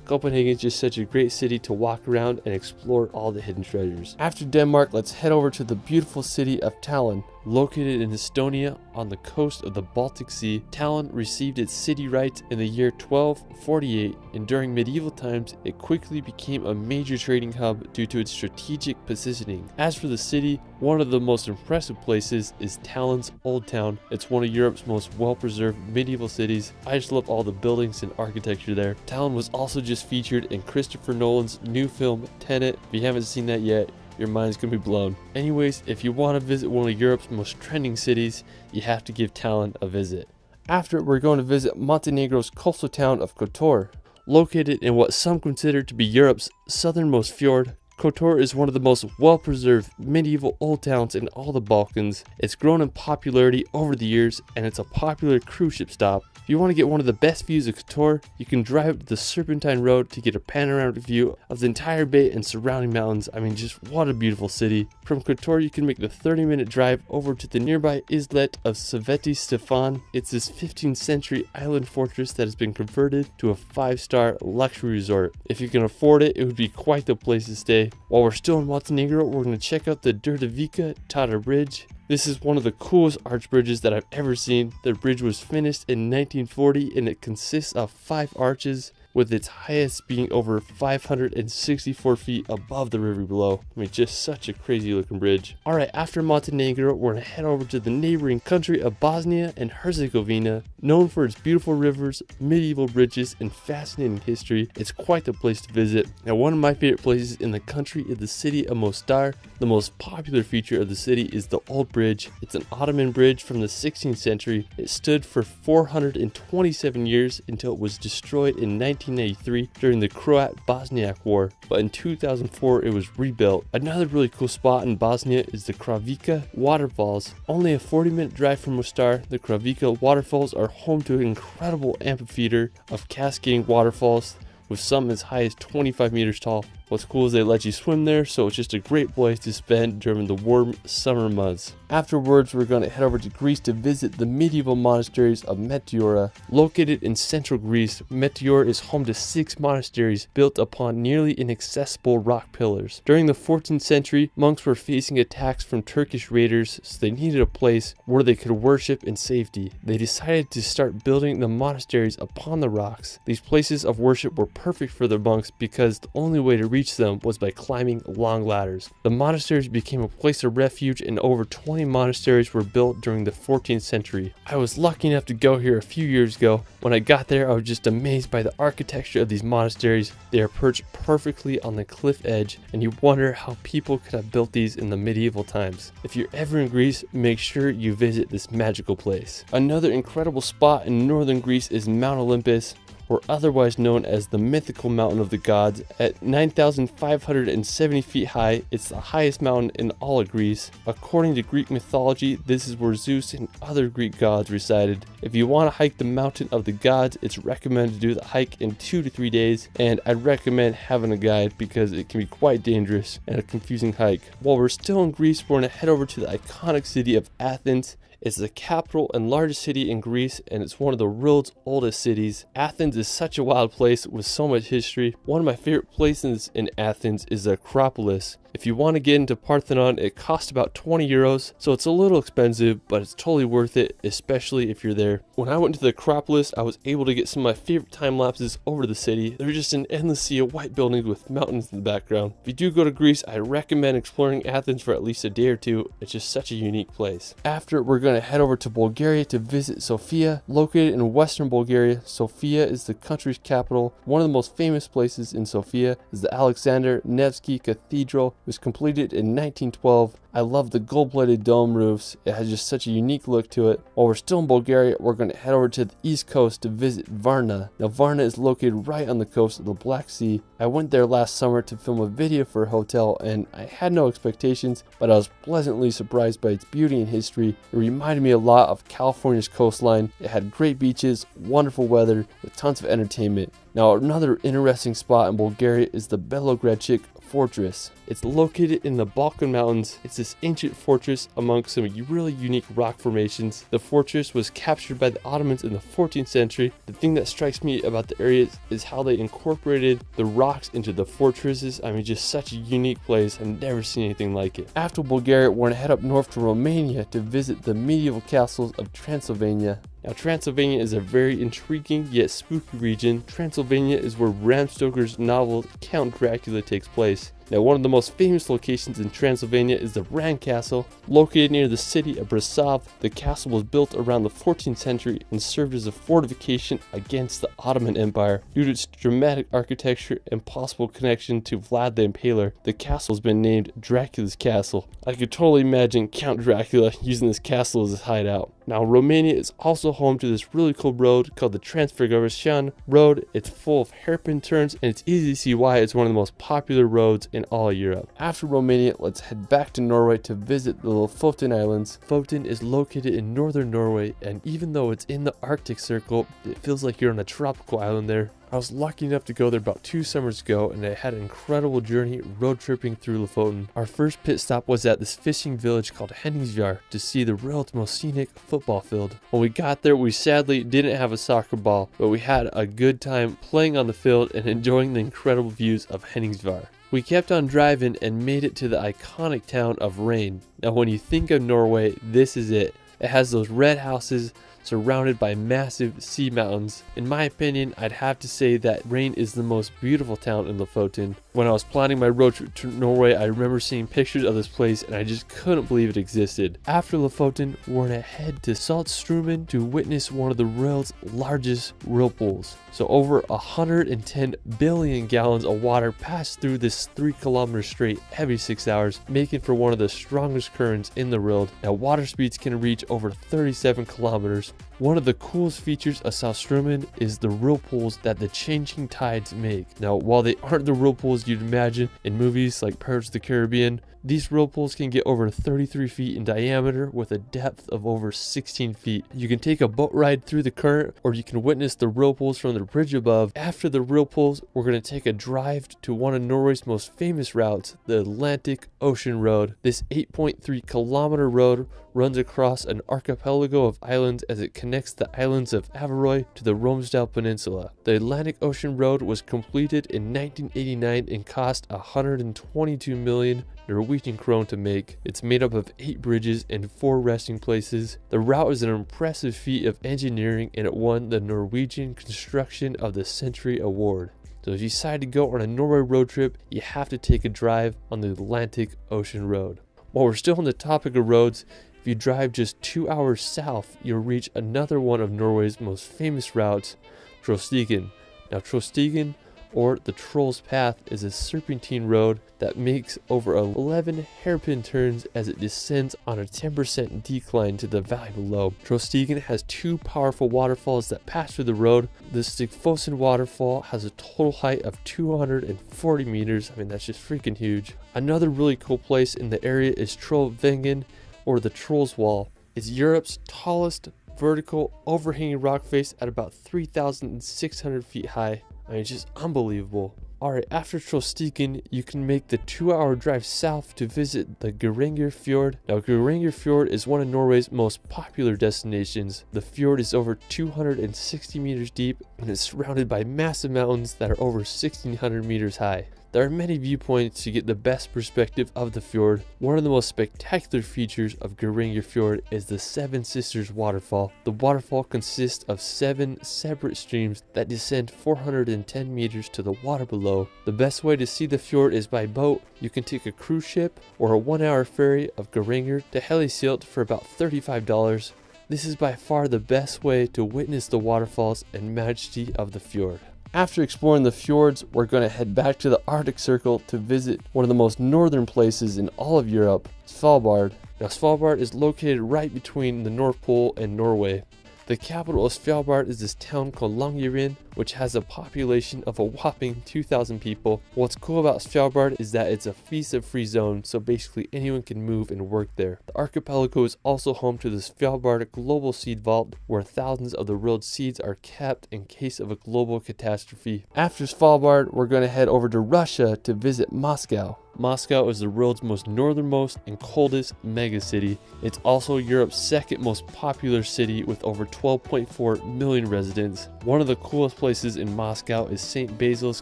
Copenhagen is just such a great city to walk around and explore all the hidden treasures. After Denmark, let's head over to the beautiful city of Tallinn. Located in Estonia on the coast of the Baltic Sea, Tallinn received its city rights in the year 1248, and during medieval times it quickly became a major trading hub due to its strategic positioning. As for the city, one of the most impressive places is Tallinn's Old Town. It's one of Europe's most well-preserved medieval cities. I just love all the buildings and architecture there. Tallinn was also just featured in Christopher Nolan's new film Tenet. If you haven't seen that yet, your mind's gonna be blown. Anyways, if you want to visit one of Europe's most trending cities, you have to give Tallinn a visit. After, we're going to visit Montenegro's coastal town of Kotor. Located in what some consider to be Europe's southernmost fjord, Kotor is one of the most well-preserved medieval old towns in all the Balkans. It's grown in popularity over the years, and it's a popular cruise ship stop. If you want to get one of the best views of Kotor, you can drive up the Serpentine Road to get a panoramic view of the entire bay and surrounding mountains. I mean, just what a beautiful city. From Kotor, you can make the 30-minute drive over to the nearby islet of Sveti Stefan. It's this 15th century island fortress that has been converted to a 5-star luxury resort. If you can afford it, it would be quite the place to stay. While we're still in Montenegro, we're going to check out the Đurđevica Tata Bridge. This is one of the coolest arch bridges that I've ever seen. The bridge was finished in 1940 and it consists of 5 arches, with its highest being over 564 feet above the river below. I mean, just such a crazy looking bridge. Alright, after Montenegro, we're going to head over to the neighboring country of Bosnia and Herzegovina. Known for its beautiful rivers, medieval bridges, and fascinating history, it's quite the place to visit. Now, one of my favorite places in the country is the city of Mostar. The most popular feature of the city is the Old Bridge. It's an Ottoman bridge from the 16th century. It stood for 427 years until it was destroyed in 1993 during the Croat-Bosniak War, but in 2004 it was rebuilt. Another really cool spot in Bosnia is the Kravica Waterfalls. Only a 40-minute drive from Mostar, the Kravica Waterfalls are home to an incredible amphitheater of cascading waterfalls, with some as high as 25 meters tall. What's cool is they let you swim there, so it's just a great place to spend during the warm summer months. Afterwards, we're going to head over to Greece to visit the medieval monasteries of Meteora. Located in central Greece, Meteora is home to 6 monasteries built upon nearly inaccessible rock pillars. During the 14th century, monks were facing attacks from Turkish raiders, so they needed a place where they could worship in safety. They decided to start building the monasteries upon the rocks. These places of worship were perfect for the monks because the only way to reach them was by climbing long ladders. The monasteries became a place of refuge, and over 20 monasteries were built during the 14th century. I was lucky enough to go here a few years ago. When I got there, I was just amazed by the architecture of these monasteries. They are perched perfectly on the cliff edge, and you wonder how people could have built these in the medieval times. If you're ever in Greece, make sure you visit this magical place. Another incredible spot in northern Greece is Mount Olympus, or otherwise known as the mythical mountain of the gods. At 9,570 feet high, it's the highest mountain in all of Greece. According to Greek mythology, this is where Zeus and other Greek gods resided. If you want to hike the mountain of the gods, it's recommended to do the hike in 2 to 3 days, and I'd recommend having a guide because it can be quite dangerous and a confusing hike. While we're still in Greece, we're going to head over to the iconic city of Athens. It's the capital and largest city in Greece, and it's one of the world's oldest cities. Athens is such a wild place with so much history. One of my favorite places in Athens is the Acropolis. If you want to get into Parthenon, it costs about 20 euros, so it's a little expensive, but it's totally worth it, especially if you're there. When I went to the Acropolis, I was able to get some of my favorite time lapses over the city. They're just an endless sea of white buildings with mountains in the background. If you do go to Greece, I recommend exploring Athens for at least a day or two. It's just such a unique place. After, we're going to head over to Bulgaria to visit Sofia. Located in western Bulgaria, Sofia is the country's capital. One of the most famous places in Sofia is the Alexander Nevsky Cathedral, was completed in 1912. I love the gold-plated dome roofs. It has just such a unique look to it. While we're still in Bulgaria, we're going to head over to the east coast to visit Varna. Now Varna is located right on the coast of the Black Sea. I went there last summer to film a video for a hotel and I had no expectations, but I was pleasantly surprised by its beauty and history. It reminded me a lot of California's coastline. It had great beaches, wonderful weather, with tons of entertainment. Now another interesting spot in Bulgaria is the Belogradchik Fortress. It's located in the Balkan Mountains. It's this ancient fortress amongst some really unique rock formations. The fortress was captured by the Ottomans in the 14th century. The thing that strikes me about the area is how they incorporated the rocks into the fortresses. I mean, just such a unique place. I've never seen anything like it. After Bulgaria, we're going to head up north to Romania to visit the medieval castles of Transylvania. Now, Transylvania is a very intriguing yet spooky region. Transylvania is where Bram Stoker's novel Count Dracula takes place. Now, one of the most famous locations in Transylvania is the Bran Castle. Located near the city of Brasov, the castle was built around the 14th century and served as a fortification against the Ottoman Empire. Due to its dramatic architecture and possible connection to Vlad the Impaler, the castle has been named Dracula's Castle. I could totally imagine Count Dracula using this castle as his hideout. Now, Romania is also home to this really cool road called the Transfăgărășan Road. It's full of hairpin turns, and it's easy to see why it's one of the most popular roads in all of Europe. After Romania, let's head back to Norway to visit the Lofoten Islands. Lofoten is located in northern Norway, and even though it's in the Arctic Circle, it feels like you're on a tropical island there. I was lucky enough to go there about 2 summers ago, and I had an incredible journey road tripping through Lofoten. Our first pit stop was at this fishing village called Henningsvær to see the world's most scenic football field. When we got there, we sadly didn't have a soccer ball, but we had a good time playing on the field and enjoying the incredible views of Henningsvær. We kept on driving and made it to the iconic town of Rain. Now, when you think of Norway, this is it. It has those red houses surrounded by massive sea mountains. In my opinion, I'd have to say that Rain is the most beautiful town in Lofoten. When I was planning my road trip to Norway, I remember seeing pictures of this place and I just couldn't believe it existed. After Lofoten, we're gonna head to Saltstraumen to witness one of the world's largest whirlpools. So over 110 billion gallons of water pass through this 3-kilometer strait every 6 hours, making for one of the strongest currents in the world. Now, water speeds can reach over 37 kilometers. One of the coolest features of Saltstraumen is the whirlpools that the changing tides make. Now, while they aren't the whirlpools you'd imagine in movies like Pirates of the Caribbean, these whirlpools can get over 33 feet in diameter with a depth of over 16 feet. You can take a boat ride through the current, or you can witness the whirlpools from the bridge above. After the whirlpools, we're going to take a drive to one of Norway's most famous routes, the Atlantic Ocean Road. This 8.3 kilometer road runs across an archipelago of islands as it connects the islands of Averøy to the Romsdal Peninsula. The Atlantic Ocean Road was completed in 1989 and cost 122 million Norwegian krone to make. It's made up of 8 bridges and 4 resting places. The route is an impressive feat of engineering and it won the Norwegian Construction of the Century Award. So if you decide to go on a Norway road trip, you have to take a drive on the Atlantic Ocean Road. While we're still on the topic of roads, if you drive just 2 hours south, you'll reach another one of Norway's most famous routes, Trollstigen. Now, Trollstigen, or the Troll's Path, is a serpentine road that makes over 11 hairpin turns as it descends on a 10% decline to the valley below. Trollstigen has 2 powerful waterfalls that pass through the road. The Stigfossen waterfall has a total height of 240 meters. I mean, that's just freaking huge. Another really cool place in the area is Trollveggen, or the Troll's Wall. It's Europe's tallest vertical overhanging rock face at about 3,600 feet high. I mean, it's just unbelievable. Alright, after Trollstigen, you can make the 2-hour drive south to visit the Geiranger Fjord. Now, Geiranger Fjord is one of Norway's most popular destinations. The fjord is over 260 meters deep and is surrounded by massive mountains that are over 1,600 meters high. There are many viewpoints to get the best perspective of the fjord. One of the most spectacular features of Geiranger Fjord is the Seven Sisters waterfall. The waterfall consists of 7 separate streams that descend 410 meters to the water below. The best way to see the fjord is by boat. You can take a cruise ship or a 1-hour ferry of Geiranger to Helisilt for about $35. This is by far the best way to witness the waterfalls and majesty of the fjord. After exploring the fjords, we're going to head back to the Arctic Circle to visit one of the most northern places in all of Europe, Svalbard. Now Svalbard is located right between the North Pole and Norway. The capital of Svalbard is this town called Longyearbyen, which has a population of a whopping 2,000 people. What's cool about Svalbard is that it's a visa-free zone, so basically anyone can move and work there. The archipelago is also home to the Svalbard Global Seed Vault, where thousands of the world's seeds are kept in case of a global catastrophe. After Svalbard, we're going to head over to Russia to visit Moscow. Moscow is the world's most northernmost and coldest megacity. It's also Europe's second most popular city with over 12.4 million residents. One of the coolest places in Moscow is St. Basil's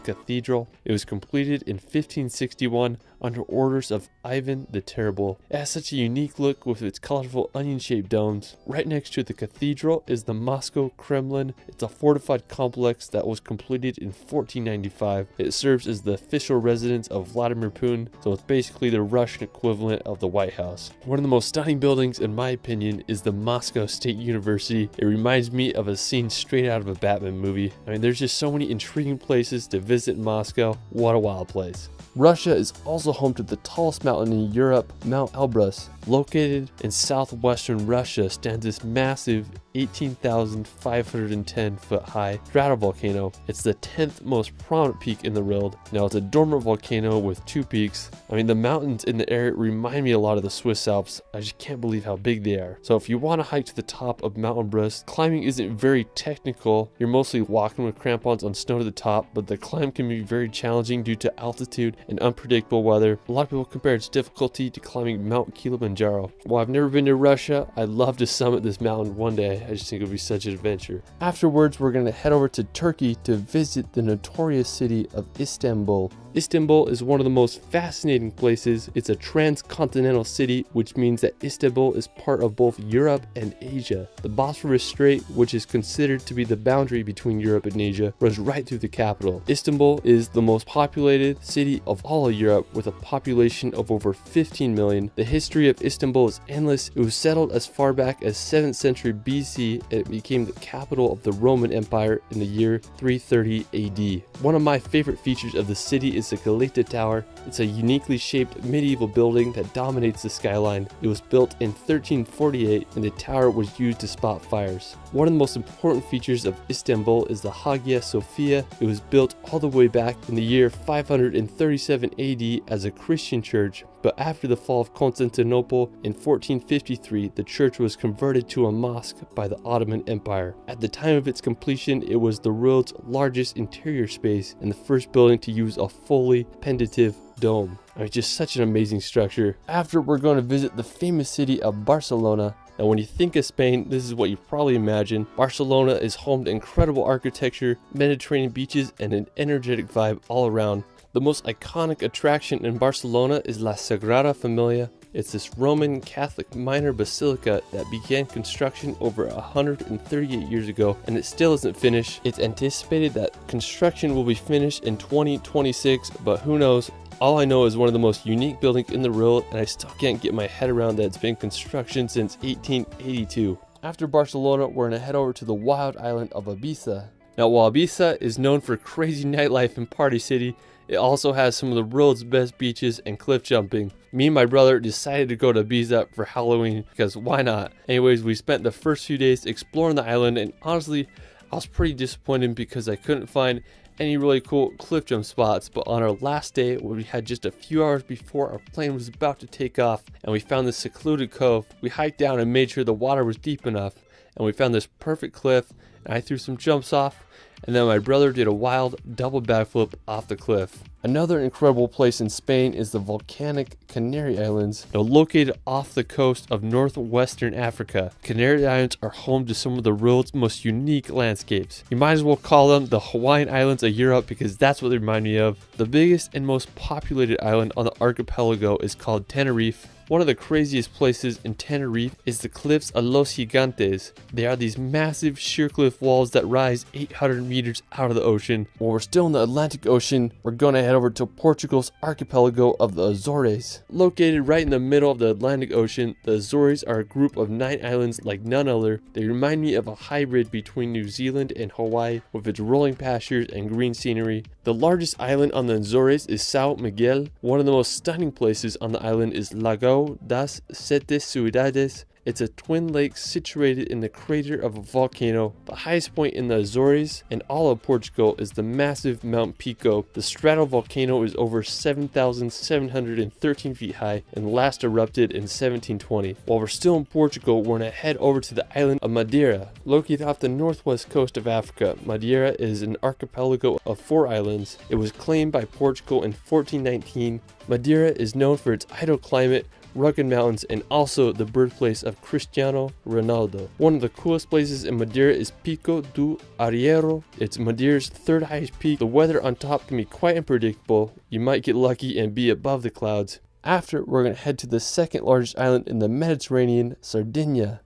Cathedral. It was completed in 1561 under orders of Ivan the Terrible. It has such a unique look with its colorful onion-shaped domes. Right next to the cathedral is the Moscow Kremlin. It's a fortified complex that was completed in 1495. It serves as the official residence of Vladimir Putin, so it's basically the Russian equivalent of the White House. One of the most stunning buildings, in my opinion, is the Moscow State University. It reminds me of a scene straight out of a Batman movie. I mean, there's just so many intriguing places to visit in Moscow. What a wild place. Russia is also home to the tallest mountain in Europe, Mount Elbrus. Located in southwestern Russia stands this massive 18,510 foot high stratovolcano. It's the 10th most prominent peak in the world. Now it's a dormant volcano with 2 peaks. I mean, the mountains in the area remind me a lot of the Swiss Alps. I just can't believe how big they are. So if you want to hike to the top of Mount Elbrus, climbing isn't very technical. You're mostly walking with crampons on snow to the top, but the climb can be very challenging due to altitude and unpredictable weather. A lot of people compare its difficulty to climbing Mount Kilimanjaro. While I've never been to Russia, I'd love to summit this mountain one day. I just think it would be such an adventure. Afterwards, we're going to head over to Turkey to visit the notorious city of Istanbul. Istanbul is one of the most fascinating places. It's a transcontinental city, which means that Istanbul is part of both Europe and Asia. The Bosphorus Strait, which is considered to be the boundary between Europe and Asia, runs right through the capital. Istanbul is the most populated city of all of Europe with a population of over 15 million. The history of Istanbul is endless. It was settled as far back as 7th century BC and it became the capital of the Roman Empire in the year 330 AD. One of my favorite features of the city is the Galata Tower. It's a uniquely shaped medieval building that dominates the skyline. It was built in 1348 and the tower was used to spot fires. One of the most important features of Istanbul is the Hagia Sophia. It was built all the way back in the year 537 AD as a Christian church, but after the fall of Constantinople in 1453, the church was converted to a mosque by the Ottoman Empire. At the time of its completion, it was the world's largest interior space and the first building to use a fully pendative dome. I mean, just such an amazing structure. After, we're going to visit the famous city of Barcelona. Now, when you think of Spain, this is what you probably imagine. Barcelona is home to incredible architecture, Mediterranean beaches, and an energetic vibe all around. The most iconic attraction in Barcelona is La Sagrada Familia. It's this Roman Catholic minor basilica that began construction over 138 years ago and it still isn't finished. It's anticipated that construction will be finished in 2026, but who knows? All I know is one of the most unique buildings in the world and I still can't get my head around that it's been in construction since 1882. After Barcelona, we're going to head over to the wild island of Ibiza. Now, while Ibiza is known for crazy nightlife and party city, it also has some of the world's best beaches and cliff jumping. Me and my brother decided to go to Ibiza for Halloween because why not? Anyways, we spent the first few days exploring the island and honestly, I was pretty disappointed because I couldn't find any really cool cliff jump spots, but on our last day, where we had just a few hours before our plane was about to take off and we found this secluded cove, we hiked down and made sure the water was deep enough and we found this perfect cliff and I threw some jumps off and then my brother did a wild double backflip off the cliff. Another incredible place in Spain is the volcanic Canary Islands. Now located off the coast of northwestern Africa, Canary Islands are home to some of the world's most unique landscapes. You might as well call them the Hawaiian Islands of Europe because that's what they remind me of. The biggest and most populated island on the archipelago is called Tenerife. One of the craziest places in Tenerife is the cliffs of Los Gigantes. They are these massive sheer cliff walls that rise 800 meters out of the ocean. While we're still in the Atlantic Ocean, we're going to head over to Portugal's archipelago of the Azores. Located right in the middle of the Atlantic Ocean, the Azores are a group of 9 islands like none other. They remind me of a hybrid between New Zealand and Hawaii, with its rolling pastures and green scenery. The largest island on the Azores is São Miguel. One of the most stunning places on the island is Lago das Sete Ciudades. It's a twin lake situated in the crater of a volcano. The highest point in the Azores and all of Portugal is the massive Mount Pico. The stratovolcano is over 7,713 feet high and last erupted in 1720. While we're still in Portugal, we're going to head over to the island of Madeira. Located off the northwest coast of Africa, Madeira is an archipelago of 4 islands. It was claimed by Portugal in 1419. Madeira is known for its idle climate, rugged mountains, and also the birthplace of Cristiano Ronaldo. One of the coolest places in Madeira is Pico do Arriero. It's Madeira's 3rd highest peak. The weather on top can be quite unpredictable. You might get lucky and be above the clouds. After, we're going to head to the 2nd largest island in the Mediterranean, Sardinia.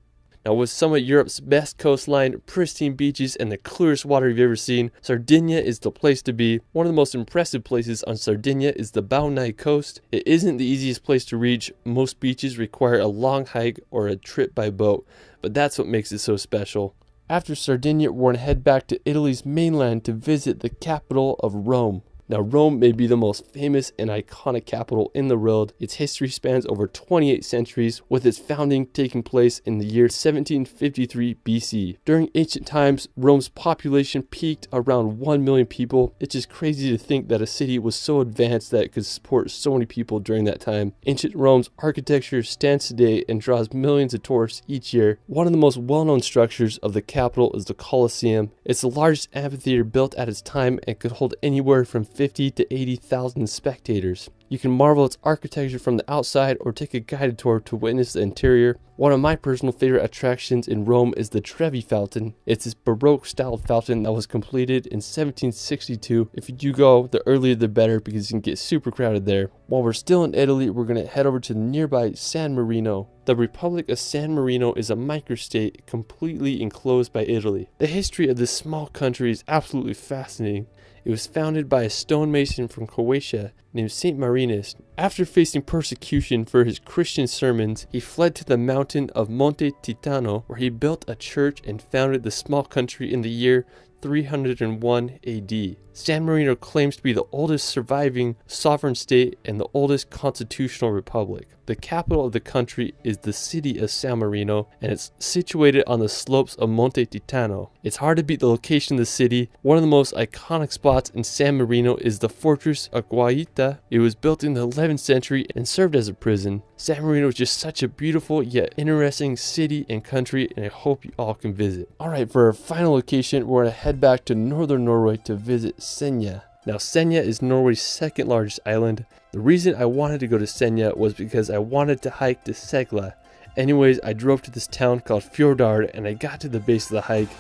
Now, with some of Europe's best coastline, pristine beaches, and the clearest water you've ever seen, Sardinia is the place to be. One of the most impressive places on Sardinia is the Baunai coast. It isn't the easiest place to reach. Most beaches require a long hike or a trip by boat, but that's what makes it so special. After Sardinia, we're going to head back to Italy's mainland to visit the capital of Rome. Now, Rome may be the most famous and iconic capital in the world. Its history spans over 28 centuries, with its founding taking place in the year 1753 BC. During ancient times, Rome's population peaked around 1 million people. It's just crazy to think that a city was so advanced that it could support so many people during that time. Ancient Rome's architecture stands today and draws millions of tourists each year. One of the most well-known structures of the capital is the Colosseum. It's the largest amphitheater built at its time and could hold anywhere from 50 to 80,000 spectators. You can marvel its architecture from the outside or take a guided tour to witness the interior. One of my personal favorite attractions in Rome is the Trevi Fountain. It's this Baroque styled fountain that was completed in 1762. If you do go, the earlier the better, because you can get super crowded there. While we're still in Italy, we're going to head over to the nearby San Marino. The Republic of San Marino is a microstate completely enclosed by Italy. The history of this small country is absolutely fascinating. It was founded by a stonemason from Croatia named Saint Marinus. After facing persecution for his Christian sermons, he fled to the mountain of Monte Titano, where he built a church and founded the small country in the year 301 AD. San Marino claims to be the oldest surviving sovereign state and the oldest constitutional republic. The capital of the country is the city of San Marino, and it's situated on the slopes of Monte Titano. It's hard to beat the location of the city. One of the most iconic spots in San Marino is the fortress of Guaita. It was built in the 11th century and served as a prison. San Marino is just such a beautiful yet interesting city and country, and I hope you all can visit. Alright, for our final location, we're going to head back to northern Norway to visit Senja. Now, Senja is Norway's 2nd largest island. The reason I wanted to go to Senja was because I wanted to hike to Segla. Anyways, I drove to this town called Fjordard and I got to the base of the hike.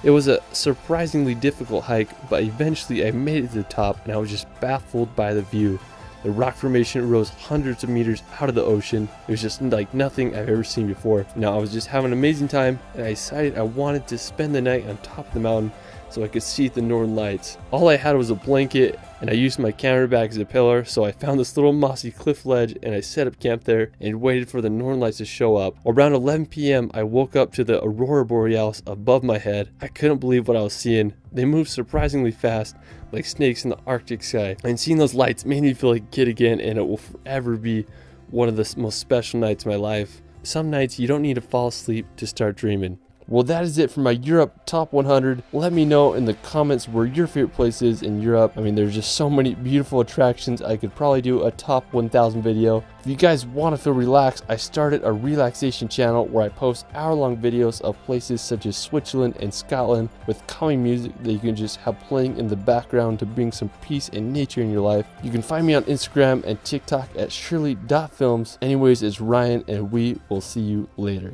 It was a surprisingly difficult hike, but eventually I made it to the top and I was just baffled by the view. The rock formation rose hundreds of meters out of the ocean. It was just like nothing I've ever seen before. Now, I was just having an amazing time and I decided I wanted to spend the night on top of the mountain so I could see the northern lights. All I had was a blanket and I used my camera bag as a pillar, so I found this little mossy cliff ledge and I set up camp there and waited for the northern lights to show up. Around 11 p.m. I woke up to the aurora borealis above my head. I couldn't believe what I was seeing. They moved surprisingly fast, like snakes in the Arctic sky. And seeing those lights made me feel like a kid again, and it will forever be one of the most special nights of my life. Some nights you don't need to fall asleep to start dreaming. Well, that is it for my Europe Top 100. Let me know in the comments where your favorite place is in Europe. I mean, there's just so many beautiful attractions. I could probably do a Top 1000 video. If you guys want to feel relaxed, I started a relaxation channel where I post hour-long videos of places such as Switzerland and Scotland with calming music that you can just have playing in the background to bring some peace and nature in your life. You can find me on Instagram and TikTok at shirley.films. Anyways, it's Ryan, and we will see you later.